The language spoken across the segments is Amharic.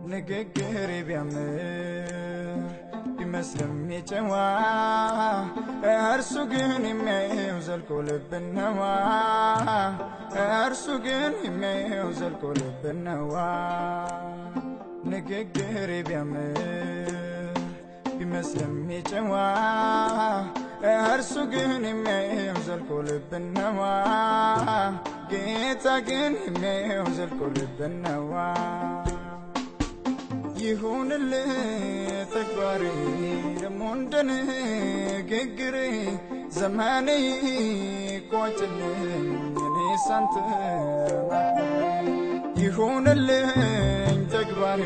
ንግግር ቢያምር ቢመስልም የጨዋ እርሱ ግን የሚያየው ዘልቆ ልብን ነዋ እርሱ ግን የሚያየው ዘልቆ ልብን ነዋ ንግግር ቢያምር ቢመስልም የጨዋ እርሱ ግን የሚያየው ዘልቆ ልብን ነዋ ጌታ ግን የሚያየው ዘልቆ ልብን ነዋ ይሁንልህ ተግባሬ ደሞ እንደ ንግግሬ ዘመኔ ይቋጭልኝ እኔስ አንተ ይሁንልህ ተግባሬ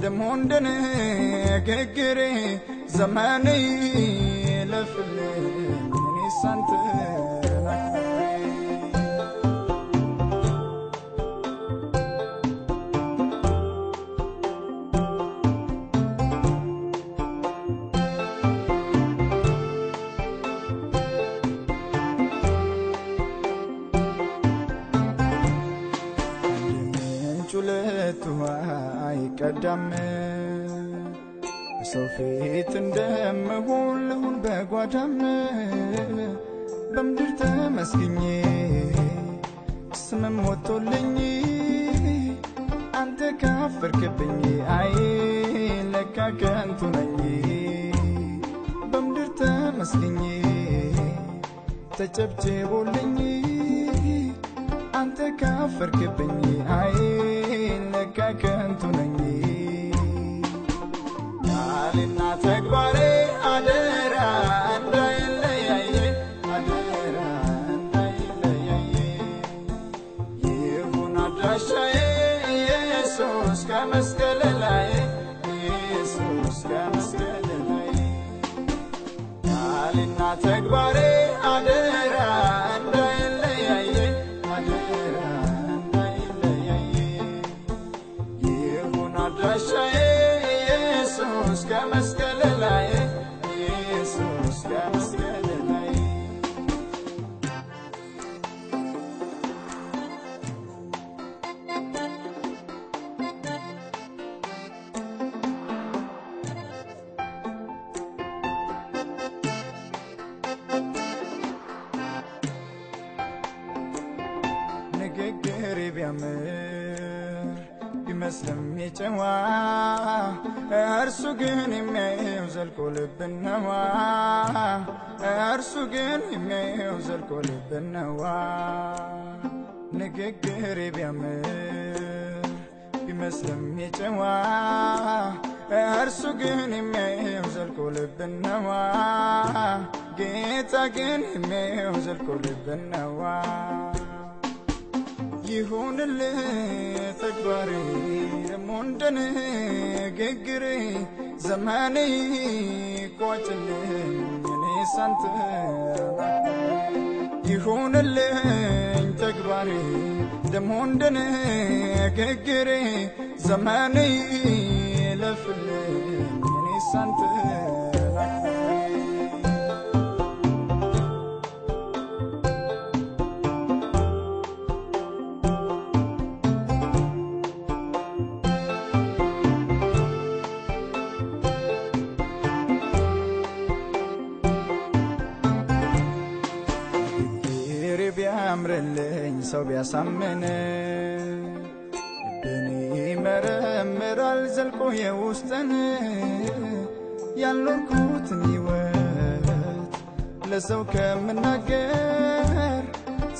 ደሞ እንደ ንግግሬ ዘመኔ ይለፍልኝ እኔስ አንተ አይቀዳም ሰው ፊት እንደምሆን ለሁን በጓዳም በምድር ተመስግኜ ስምም ወጥቶልኝ አንተ ካፈርክብኝ አይ ለካ ከንቱ ነኝ በምድር ተመስግኜ ተጨብጭቦልኝ አንተ ካፈርክብኝ አይ ለካ ከንቱ ነኝ ቃልና ተግባሬ አደራ እንዳይለያይ አደራ እንዳይለያይ ይሁን አድራሻዬ ኢየሱስ ከመስቀል ላይ ኢየሱስ ከመስቀል ላይ ቃልና ተግባሬ አደራ እንዳይለያይ አደራ እንዳይለያይ ይሁን አድራሻዬ ኢየሱስ ከመስቀል ላይ ኢየሱስ ከመስቀል ላይ ንግግር ቢያምር ቢመስልም የጨዋ እርሱ ግን የሚያየው ዘልቆ ልብን ነዋ እርሱ ግን የሚያየው ዘልቆ ልብን ነዋ ንግግር ቢያምር ቢመስልም የጨዋ እርሱ ግን የሚያየው ዘልቆ ልብን ነዋ ጌታ ግን የሚያየው ዘልቆ ልብን ነዋ ይሁንልህ ተግባሬ ደሞ እንደ ንግግሬ ዘመኔ ይቋጭልኝ እኔስ አንተ ይሁንልህ ተግባሬ ደሞ እንደ ንግግሬ ዘመኔ ይለፍልኝ እኔስ አንተ ቢያምርልኝ ሰው ቢያሳምን ልብን ይመረምራል ዘልቆ የውስጥን ያልኖርኩትን ሕይወት ለሰው ከምናገር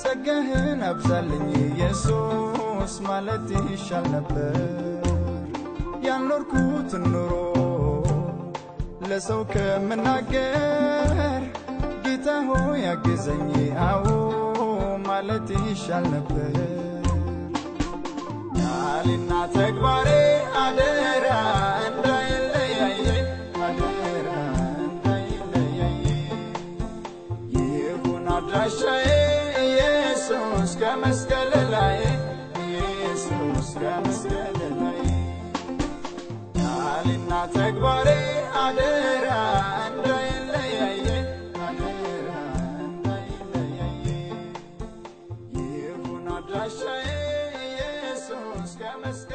ጸጋህን አብዛልኝ ኢየሱስ ማለት ይሻል ነበር ያልኖርኩትን ኑሮ ለሰው ከምናገር ጌታ ሆይ አግዘኝ አዎ ማለት ይሻል ነበር ቃልና ተግባሬ አደራ እንዳይለያይ አደራ እንዳይለያይ ይሁን አድራሻዬ ኢየሱስ ከመስቀል ላይ ኢየሱስ ከመስቀል ላይ ቃልና ተግባሬ አደራ እንዳይለያይ አደራ እንዳይለያይ ይሁን አድራሻዬ ኢየሱስ ከመስቀል